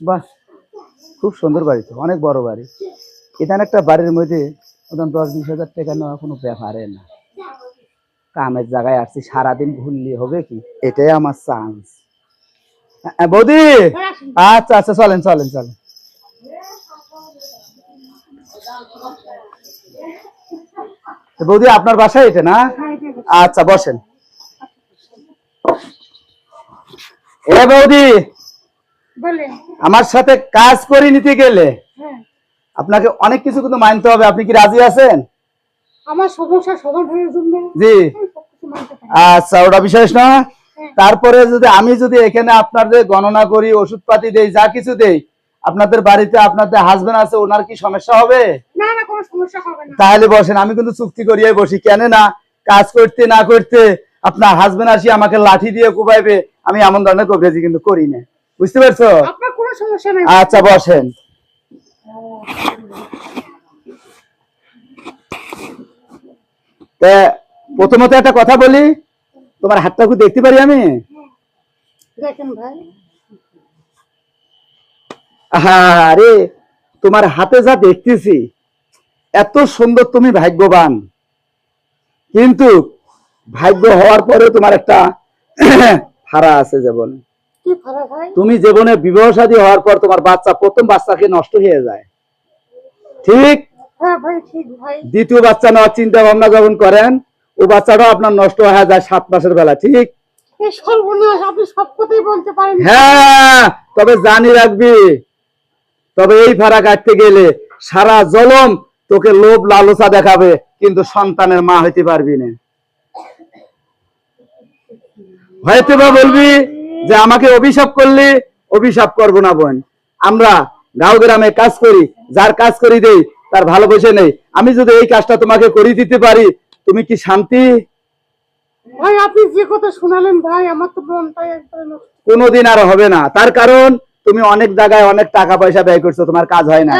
বাহ, খুব সুন্দর বাড়ি তো, অনেক বড় বাড়ি। এখানে একটা বাড়ির মধ্যে 10-20 হাজার টাকা নেওয়া কোনো ব্যাপারে না। কামের জায়গায় আসছি, সারাদিন ঘুরলে হবে কি, এটাই আমার চান্স। বৌদি, আচ্ছা আচ্ছা, চলেন চলেন চলেন। বৌদি, আপনার বাসায় এটা না? আচ্ছা, বসেন। এ বৌদি, আমার সাথে কাজ করে নিতে গেলে আপনাকে অনেক কিছু কিন্তু মানতে হবে। আপনি কি রাজি আছেন? আমার সমস্যা সমাধানের জন্য জি। আচ্ছা, ওটা বিশেষ না। তারপরে আমি যদি এখানে আপনাদের গণনা করি, ওষুধপাতি দেই, যা কিছু দেই, আপনাদের বাড়িতে আপনাদের হাজবেন্ড আছে, ওনার কি সমস্যা হবে? না না, কোনো সমস্যা হবে না। তাহলে বসেন, আমি কিন্তু চুক্তি করিয়ে বসি। কেন না, কাজ করতে না করতে আপনার হাজবেন্ড আসি আমাকে লাঠি দিয়ে কুবাইবে, আমি এমন ধরনের কবিরাজি কিন্তু করি না। বুঝতে পারছো? আপনার কোনো সমস্যা নেই। আচ্ছা, বসেন। প্রথমত একটা কথা বলি, তোমার হাতটা কি দেখতে পারি আমি? দেখেন ভাই। আরে, তোমার হাতে যা দেখতেছি, এত সুন্দর, তুমি ভাগ্যবান। কিন্তু ভাগ্য হওয়ার পরে তোমার একটা ফাড়া আছে। যেমন কি ফাড়া ভাই? তুমি জীবনে বিবাহ শাদী হওয়ার পর তোমার বাচ্চা, প্রথম বাচ্চাকে নষ্ট হয়ে যায়, ঠিক? হ্যাঁ ভাই, ঠিক ভাই। দ্বিতীয় বাচ্চা নেওয়ার চিন্তা ভাবনা যখন করেন, ও বাচ্চাটাও আপনার নষ্ট হয়ে যায় 7 মাসের বেলা, ঠিক? সর্বনাশ, আপনি সব কথাই বলতে পারেন। হ্যাঁ, তবে জানি রাখবি, তবে এই ফাড়া কাটতে গেলে সারা জলম তোকে লোভ লালসা দেখাবে, কিন্তু সন্তানের মা হইতে পারবি না। হয়তো বা বলবি যে আমাকে অভিশাপ করলি, অভিশাপ করবো না বোন। আমরা গাঁও গ্রামে কাজ করি, যার কাজ করি দেই তার ভালোবেসে নেই। আমি যদি এই কাজটা তোমাকে করে দিতে পারি, তুমি কি শান্তি? ভাই, আপনি যে কথা শোনালেন ভাই, আমার তো মনটাই একদম কোনোদিন আর হবে না। তার কারণ তুমি অনেক জায়গায় অনেক টাকা পয়সা ব্যয় করছো, তোমার কাজ হয় না।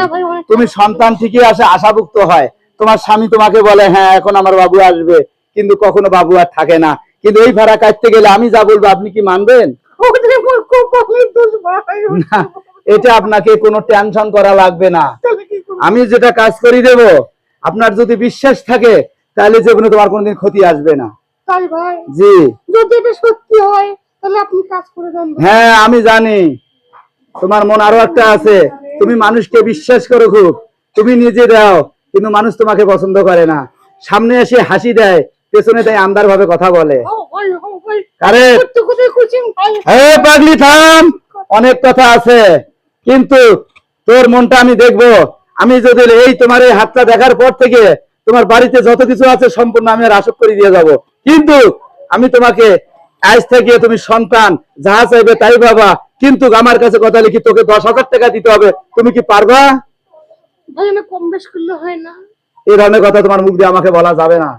তুমি সন্তান ঠিকই আসে, আশাভুক্ত হয়, তোমার স্বামী তোমাকে বলে হ্যাঁ এখন আমার বাবু আসবে, কিন্তু কখনো বাবু আর থাকে না। কিন্তু এই ভাড়া কাটতে গেলে আমি যা বলবো আপনি কি মানবেন? না, এটা আপনাকে কোনো টেনশন করা লাগবে না। আমি যেটা কাজ করি দেব, আপনার যদি বিশ্বাস থাকে তাহলে জীবনে তোমার কোনোদিন ক্ষতি আসবে না। তাই ভাই? জি। যদি এটা সত্যি হয় তাহলে আপনি কাজ করে দেন। হ্যাঁ, আমি জানি তোমার মন আরো একটা আছে, তুমি মানুষকে বিশ্বাস করো খুব, তুমি নিজে দাও, কিন্তু মানুষ তোমাকে পছন্দ করে না। সামনে এসে হাসি দেয়, পেছনে তাই আন্দার ভাবে কথা বলে। আরে পাগলি থাম, অনেক কথা আছে, কিন্তু তোর মনটা আমি দেখবো। আমি যদি এই তোমার এই হাতটা দেখার পর থেকে তোমার বাড়িতে যত কিছু আছে সম্পূর্ণ আমি আর আসক করে দিয়ে যাব, কিন্তু আমি তোমাকে আজ থেকে তুমি সন্তান যা চাইবে তাই বাবা, কিন্তু আমার কাছে কথা লিখি তোকে 10,000 টাকা দিতে হবে। তুমি কি পারবা? ভাই, না কম বেশ করলে হয় না? এই ধরনের কথা তোমার মুখ দিয়ে আমাকে বলা যাবে না।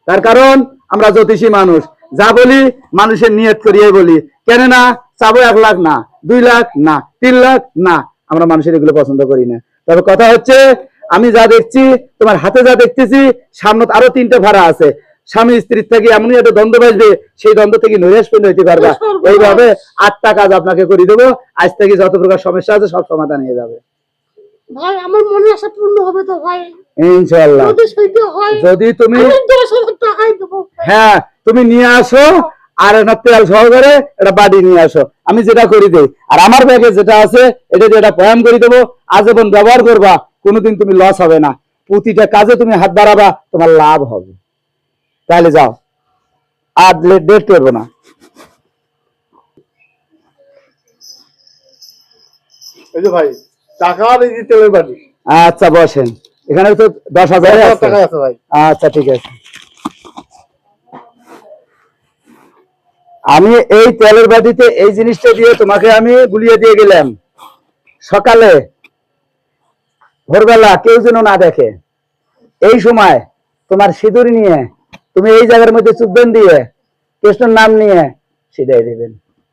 তার কারণ আমরা জ্যোতিষী মানুষ, যা বলি মানুষের নিয়ত করিয়ে বলি। কেন না, চাবো 1 লাখ না, 2 লাখ না, 3 লাখ না, আমরা মানুষের এগুলো পছন্দ করি না। তবে কথা হচ্ছে, আমি যা দেখছি, তোমার হাতে যা দেখতেছি, সামনে আরো 3টে ভাড়া আছে। স্বামী স্ত্রীর থেকে এমনই একটা দ্বন্দ্ব বাজবে, সেই দ্বন্দ্ব থেকে নৈরাশ্য হইতে পারবা। এইভাবে 8টা কাজ আপনাকে করে দেবো। আজ থেকে যত প্রকার সমস্যা আছে সব সমাধান হয়ে যাবে। ভাই, আমার মনে আশা পূর্ণ হবে তো ভাই? ইনশাআল্লাহ। যদি তুমি 10,000 টাকাই দেবো। হ্যাঁ, তুমি নিয়ে আসো, আর একটা তেল সহকারে একটা বাড়ি নিয়ে আসো, আমি যেটা করি দেই। আর আমার ব্যাগে যেটা আছে এটা দিয়ে এটা বয়ান করে দেবো, আজীবন ব্যবহার করবা, কোনোদিন তুমি লস হবে না। প্রতিটা কাজে তুমি হাত বাড়াবা, তোমার লাভ হবে। তাহলে যাও, আর লেট করবো না। এই যে ভাই, টাকা আর এই যে তেলের বাড়ি। আচ্ছা, বসেন। এখানে তো 10,000 টাকা আছে ভাই। আচ্ছা, ঠিক আছে। আমি এই তেলের বাটিতে এই জিনিসটা দিয়ে তোমাকে আমি গুলিয়ে দিয়ে গেলাম। সকালে ভোরবেলা কেউ যেন না দেখে, এই সময় তোমার সিঁদুর নিয়ে তুমি এই জায়গার মধ্যে চুববেন দিয়ে কৃষ্ণের নাম নিয়ে সিধাই দেবেন।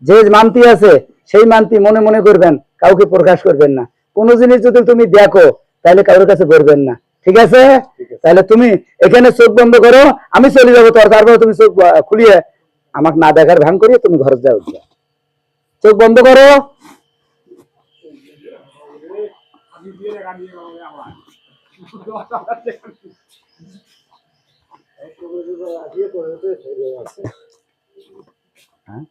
যে মানতি আছে সেই মানতি মনে মনে করবেন, কাউকে প্রকাশ করবেন না। কোনো জিনিস যদি তুমি দেখো তাহলে কারোর কাছে করবেন না, ঠিক আছে? তাহলে তুমি এখানে চোখ বন্ধ করো, আমি চলে যাবো, তারপর তুমি চোখ খুলিয়ে আমাকে না দেখার ভান করিয়ে তুমি ঘরে যাও। চোখ বন্ধ করো। হ্যাঁ